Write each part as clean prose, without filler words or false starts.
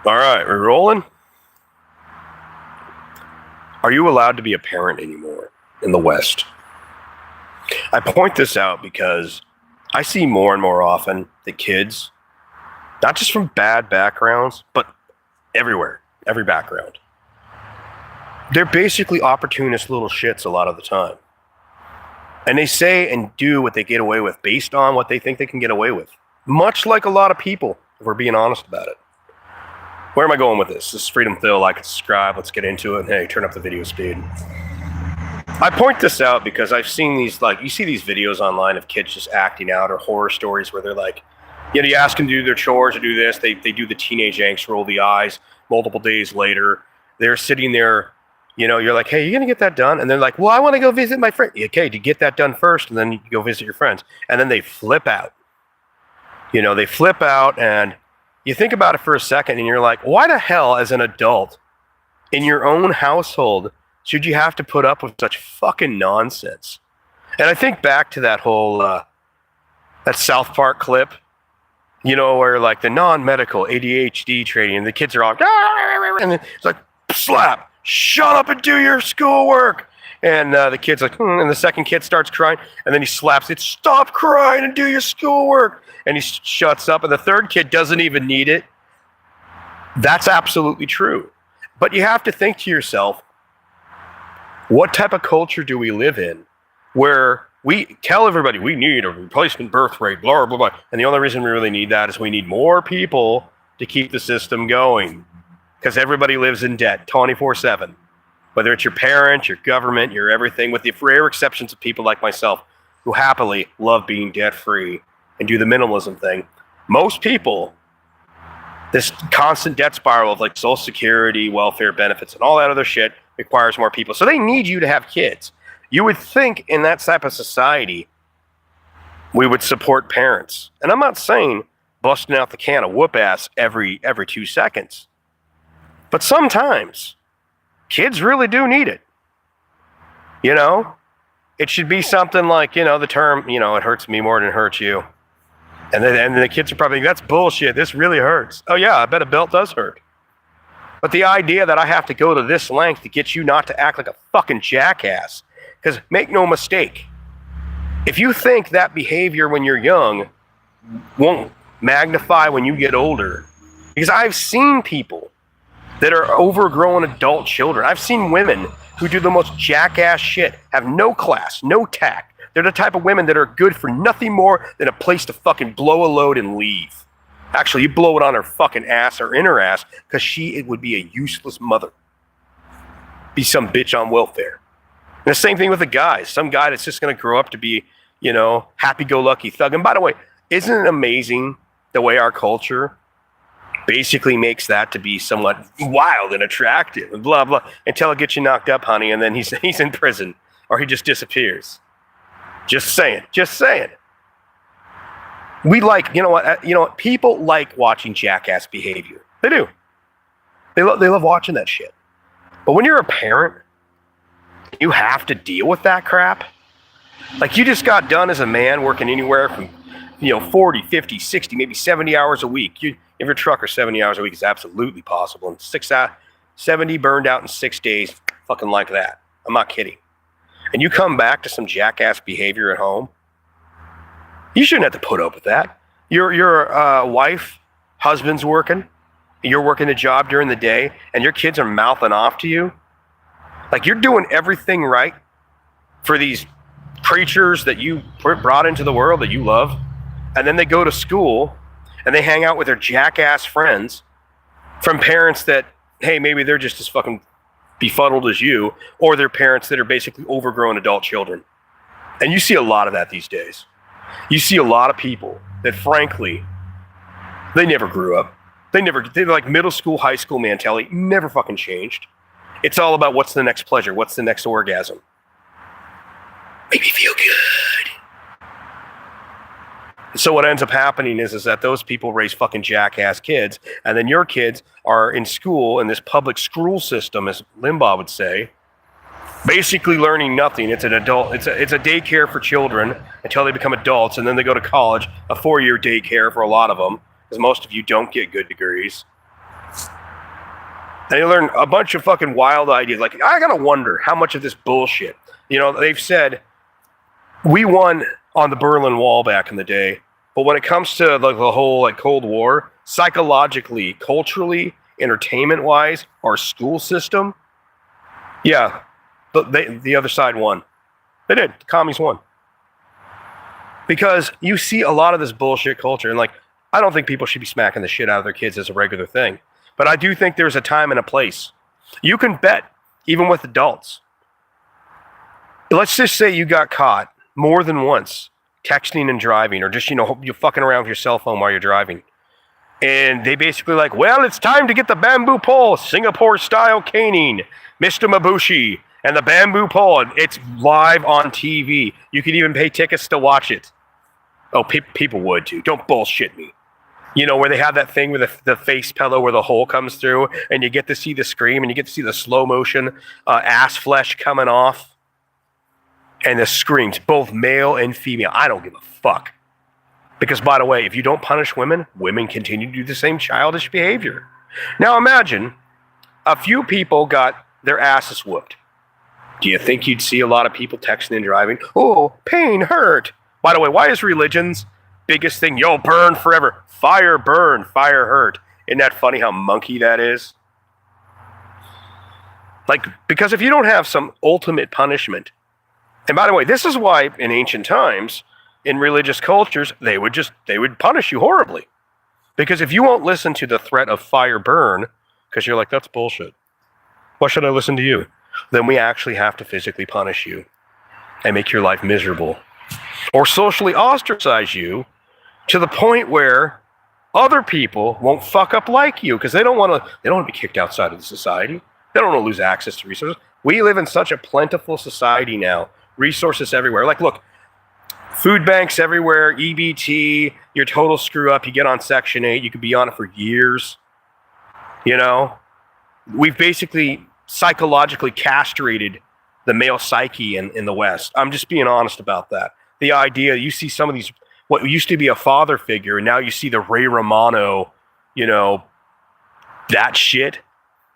All right, we're rolling. Are you allowed to be a parent anymore in the West? I point this out because I see more and more often that kids, not just from bad backgrounds, but everywhere, every background, they're basically opportunist little shits a lot of the time. And they say and do what they get away with based on what they think they can get away with. Much like a lot of people, if we're being honest about it. Where am I going with this? This is Freedom Phil. Like and subscribe. Let's get into it. Hey, turn up the video speed. I point this out because I've seen these, like, you see these videos online of kids just acting out, or horror stories where they're like, you ask them to do their chores or do this. They do the teenage angst, roll the eyes. Multiple days later, they're sitting there, you're like, hey, you going to get that done? And they're like, well, I want to go visit my friend. Okay, you get that done first, and then you go visit your friends. And then they flip out. They flip out, and you think about it for a second, and you're like, why the hell, as an adult, in your own household, should you have to put up with such fucking nonsense? And I think back to that whole, that South Park clip, where like the non-medical ADHD training, and the kids are all, and it's like, slap, shut up and do your schoolwork. And the kid's like, and the second kid starts crying, and then he slaps it, stop crying and do your schoolwork. And he shuts up, and the third kid doesn't even need it. That's absolutely true. But you have to think to yourself, what type of culture do we live in where we tell everybody we need a replacement birth rate, blah, blah, blah. And the only reason we really need that is we need more people to keep the system going, because everybody lives in debt 24/7. Whether it's your parents, your government, your everything, with the rare exceptions of people like myself who happily love being debt-free and do the minimalism thing. Most people, this constant debt spiral of like Social Security, welfare benefits, and all that other shit requires more people. So they need you to have kids. You would think in that type of society, we would support parents. And I'm not saying busting out the can of whoop ass every 2 seconds. But sometimes kids really do need it. It should be something like, the term, it hurts me more than it hurts you. And then the kids are probably, that's bullshit. This really hurts. Oh yeah, I bet a belt does hurt. But the idea that I have to go to this length to get you not to act like a fucking jackass, because make no mistake, if you think that behavior when you're young won't magnify when you get older, because I've seen people that are overgrown adult children. I've seen women who do the most jackass shit, have no class, no tact. They're the type of women that are good for nothing more than a place to fucking blow a load and leave. Actually, you blow it on her fucking ass or in her ass, because it would be a useless mother. Be some bitch on welfare. And the same thing with the guys. Some guy that's just going to grow up to be, happy-go-lucky thug. And by the way, isn't it amazing the way our culture basically makes that to be somewhat wild and attractive and blah, blah, until it gets you knocked up, honey, and then he's in prison or he just disappears. Just saying. We like, people like watching jackass behavior. They do. They love watching that shit. But when you're a parent, you have to deal with that crap. Like, you just got done as a man working anywhere from, 40, 50, 60, maybe 70 hours a week. If you're a trucker, 70 hours a week is absolutely possible. And 70 burned out in 6 days, fucking like that. I'm not kidding. And you come back to some jackass behavior at home, you shouldn't have to put up with that. Your wife, husband's working, you're working a job during the day, and your kids are mouthing off to you. Like, you're doing everything right for these creatures that you brought into the world that you love, and then they go to school and they hang out with their jackass friends from parents that, hey, maybe they're just as fucking befuddled as you, or their parents that are basically overgrown adult children. And you see a lot of that these days. You see a lot of people that, frankly, they never grew up. They're like middle school, high school mentality, never fucking changed. It's all about what's the next pleasure, what's the next orgasm. Make me feel good. So what ends up happening is that those people raise fucking jackass kids, and then your kids are in school in this public school system, as Limbaugh would say, basically learning nothing. It's an adult. It's a daycare for children until they become adults, and then they go to college, a 4-year daycare for a lot of them, because most of you don't get good degrees. And you learn a bunch of fucking wild ideas. Like, I gotta wonder how much of this bullshit. You know, they've said we won on the Berlin Wall back in the day, but when it comes to like the whole like Cold War, psychologically, culturally, entertainment-wise, our school system, yeah, the other side won. They did. The commies won. Because you see a lot of this bullshit culture, and like, I don't think people should be smacking the shit out of their kids as a regular thing. But I do think there's a time and a place. You can bet, even with adults. Let's just say you got caught more than once texting and driving, or just, you're fucking around with your cell phone while you're driving. And they basically like, well, it's time to get the bamboo pole, Singapore-style caning, Mr. Mabushi, and the bamboo pole. It's live on TV. You could even pay tickets to watch it. Oh, people would too. Don't bullshit me. Where they have that thing with the face pillow where the hole comes through, and you get to see the scream, and you get to see the slow motion ass flesh coming off. And the screams, both male and female. I don't give a fuck. Because, by the way, if you don't punish women, women continue to do the same childish behavior. Now imagine a few people got their asses whooped. Do you think you'd see a lot of people texting and driving? Oh, pain, hurt. By the way, why is religion's biggest thing, yo, burn forever? Fire burn, fire hurt. Isn't that funny how monkey that is? Like, because if you don't have some ultimate punishment, and by the way, this is why in ancient times, in religious cultures, they would punish you horribly. Because if you won't listen to the threat of fire burn, because you're like, that's bullshit. Why should I listen to you? Then we actually have to physically punish you and make your life miserable. Or socially ostracize you to the point where other people won't fuck up like you, because they don't want to be kicked outside of the society. They don't want to lose access to resources. We live in such a plentiful society now. Resources everywhere. Like, look, food banks everywhere, EBT, your total screw up, you get on Section 8, you could be on it for years. We've basically psychologically castrated the male psyche in the West. I'm just being honest about that. The idea, you see some of these, what used to be a father figure, and now you see the Ray Romano, that shit.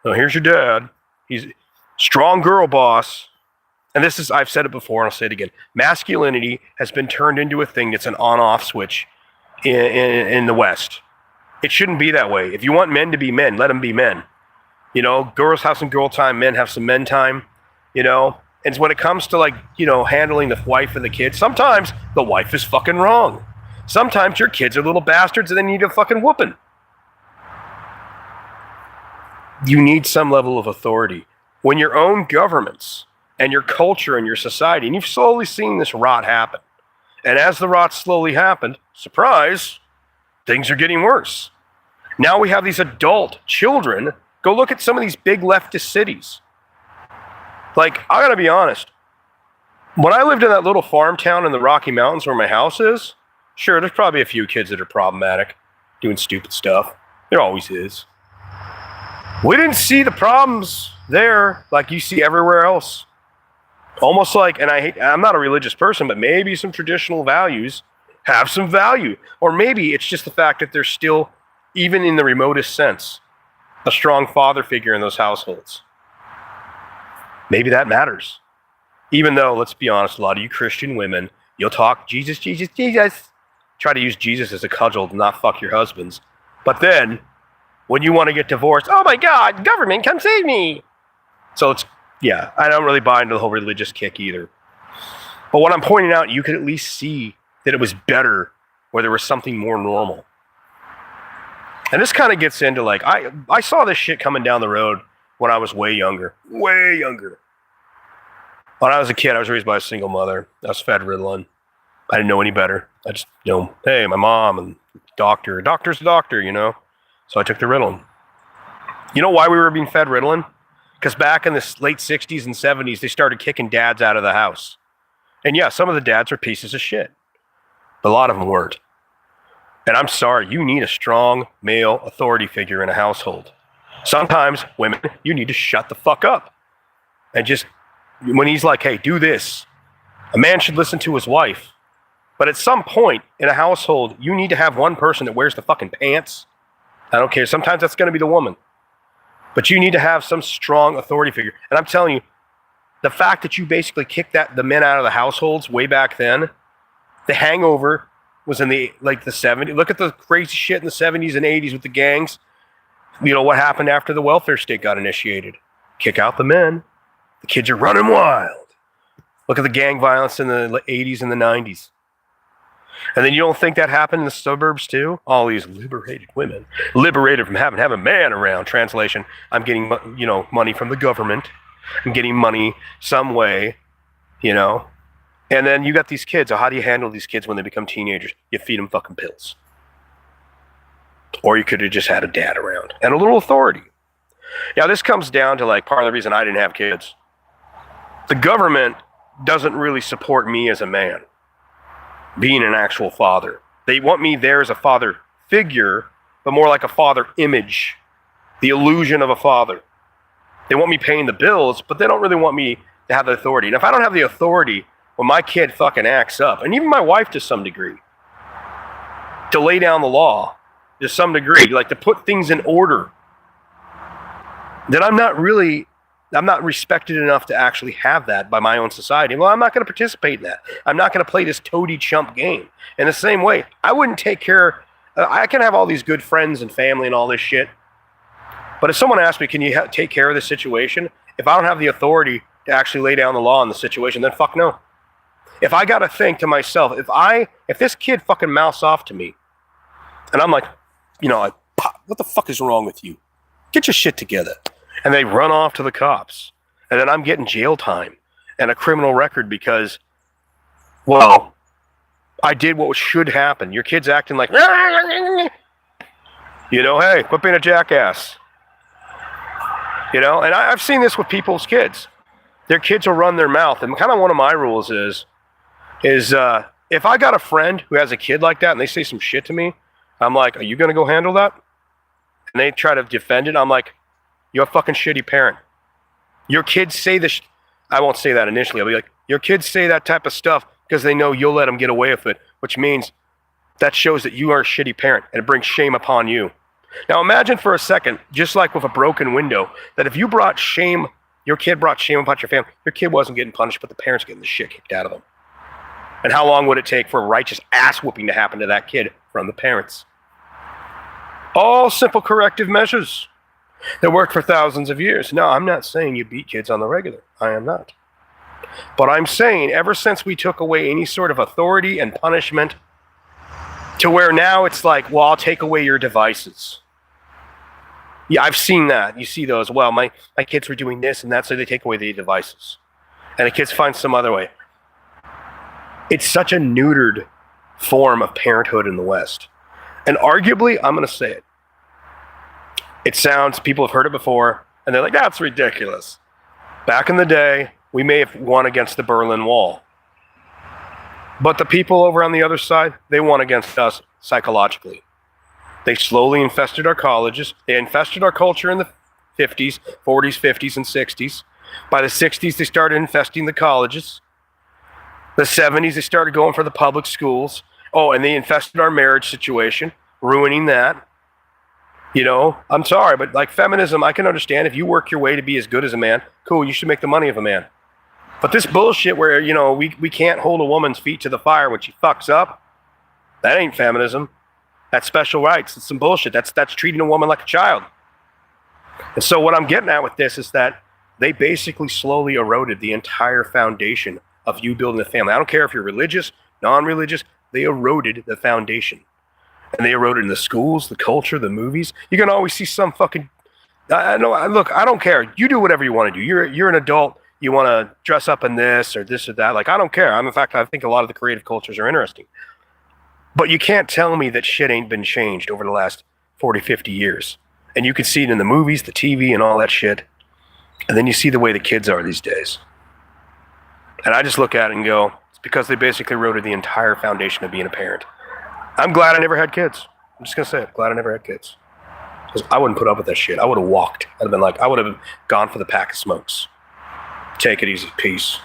Oh, here's your dad. He's strong girl boss. And this is, I've said it before, and I'll say it again. Masculinity has been turned into a thing that's an on-off switch in the West. It shouldn't be that way. If you want men to be men, let them be men. Girls have some girl time, men have some men time, And when it comes to handling the wife and the kids, sometimes the wife is fucking wrong. Sometimes your kids are little bastards and they need a fucking whooping. You need some level of authority. When your own governments and your culture and your society, and you've slowly seen this rot happen. And as the rot slowly happened, surprise, things are getting worse. Now we have these adult children. Go look at some of these big leftist cities. Like, I gotta be honest. When I lived in that little farm town in the Rocky Mountains where my house is, sure, there's probably a few kids that are problematic, doing stupid stuff. There always is. We didn't see the problems there like you see everywhere else. Almost like, and I'm not a religious person, but maybe some traditional values have some value. Or maybe it's just the fact that there's still, even in the remotest sense, a strong father figure in those households. Maybe that matters. Even though, let's be honest, a lot of you Christian women, you'll talk Jesus, Jesus, Jesus. Try to use Jesus as a cudgel to not fuck your husbands. But then, when you want to get divorced, oh my God, government, come save me. So yeah, I don't really buy into the whole religious kick either. But what I'm pointing out, you could at least see that it was better where there was something more normal. And this kind of gets into I saw this shit coming down the road when I was way younger. Way younger. When I was a kid, I was raised by a single mother. I was fed Ritalin. I didn't know any better. I just, hey, my mom and doctor. Doctor's a doctor, So I took the Ritalin. You know why we were being fed Ritalin? Because back in the late 60s and 70s, they started kicking dads out of the house. And yeah, some of the dads are pieces of shit. But a lot of them weren't. And I'm sorry, you need a strong male authority figure in a household. Sometimes, women, you need to shut the fuck up. And just, when he's like, hey, do this. A man should listen to his wife. But at some point in a household, you need to have one person that wears the fucking pants. I don't care. Sometimes that's going to be the woman. But you need to have some strong authority figure. And I'm telling you, the fact that you basically kicked the men out of the households way back then, the hangover was in the 70s. Look at the crazy shit in the 70s and 80s with the gangs. You know what happened after the welfare state got initiated? Kick out the men. The kids are running wild. Look at the gang violence in the 80s and the 90s. And then you don't think that happened in the suburbs too? All these liberated women, liberated from having to have a man around. Translation: I'm getting money from the government. I'm getting money some way, And then you got these kids. So how do you handle these kids when they become teenagers? You feed them fucking pills. Or you could have just had a dad around and a little authority. Now this comes down to part of the reason I didn't have kids. The government doesn't really support me as a man, being an actual father. They want me there as a father figure, but more like a father image, the illusion of a father. They want me paying the bills, but they don't really want me to have the authority. And if I don't have the authority when my kid fucking acts up, and even my wife to some degree, to lay down the law to some degree, to put things in order, then I'm not respected enough to actually have that by my own society. Well, I'm not going to participate in that. I'm not going to play this toady chump game. In the same way, I wouldn't take care. I can have all these good friends and family and all this shit. But if someone asks me, can you take care of this situation? If I don't have the authority to actually lay down the law in the situation, then fuck no. If I got to think to myself, if this kid fucking mouths off to me, and I'm like, what the fuck is wrong with you? Get your shit together. And they run off to the cops. And then I'm getting jail time and a criminal record because, well, I did what should happen. Your kid's acting like, hey, quit being a jackass. And I've seen this with people's kids. Their kids will run their mouth. And kind of one of my rules is if I got a friend who has a kid like that and they say some shit to me, I'm like, are you going to go handle that? And they try to defend it. I'm like, you're a fucking shitty parent. Your kids say this. I won't say that initially. I'll be like, your kids say that type of stuff because they know you'll let them get away with it, which means that shows that you are a shitty parent and it brings shame upon you. Now imagine for a second, just like with a broken window, that if you brought shame, your kid brought shame upon your family, your kid wasn't getting punished, but the parents getting the shit kicked out of them. And how long would it take for a righteous ass whooping to happen to that kid from the parents? All simple corrective measures that worked for thousands of years. No, I'm not saying you beat kids on the regular. I am not. But I'm saying ever since we took away any sort of authority and punishment to where now it's like, well, I'll take away your devices. Yeah, I've seen that. You see those. Well, my kids were doing this and that, so they take away the devices. And the kids find some other way. It's such a neutered form of parenthood in the West. And arguably, I'm going to say it. It sounds, people have heard it before, and they're like, that's ridiculous. Back in the day, we may have won against the Berlin Wall. But the people over on the other side, they won against us psychologically. They slowly infested our colleges. They infested our culture in the 50s, 40s, 50s, and 60s. By the 60s, they started infesting the colleges. The 70s, they started going for the public schools. Oh, and they infested our marriage situation, ruining that. I'm sorry, but feminism, I can understand if you work your way to be as good as a man, cool, you should make the money of a man. But this bullshit where, we can't hold a woman's feet to the fire when she fucks up, that ain't feminism. That's special rights. It's some bullshit. That's treating a woman like a child. And so what I'm getting at with this is that they basically slowly eroded the entire foundation of you building a family. I don't care if you're religious, non-religious, they eroded the foundation. And they eroded in the schools, the culture, the movies. You can always see some fucking... Look, I don't care. You do whatever you want to do. You're an adult. You want to dress up in this or that. I don't care. In fact, I think a lot of the creative cultures are interesting. But you can't tell me that shit ain't been changed over the last 40, 50 years. And you can see it in the movies, the TV, and all that shit. And then you see the way the kids are these days. And I just look at it and go, it's because they basically eroded the entire foundation of being a parent. I'm glad I never had kids. I'm just going to say it. Glad I never had kids. Because I wouldn't put up with that shit. I would have walked. I would have gone for the pack of smokes. Take it easy. Peace.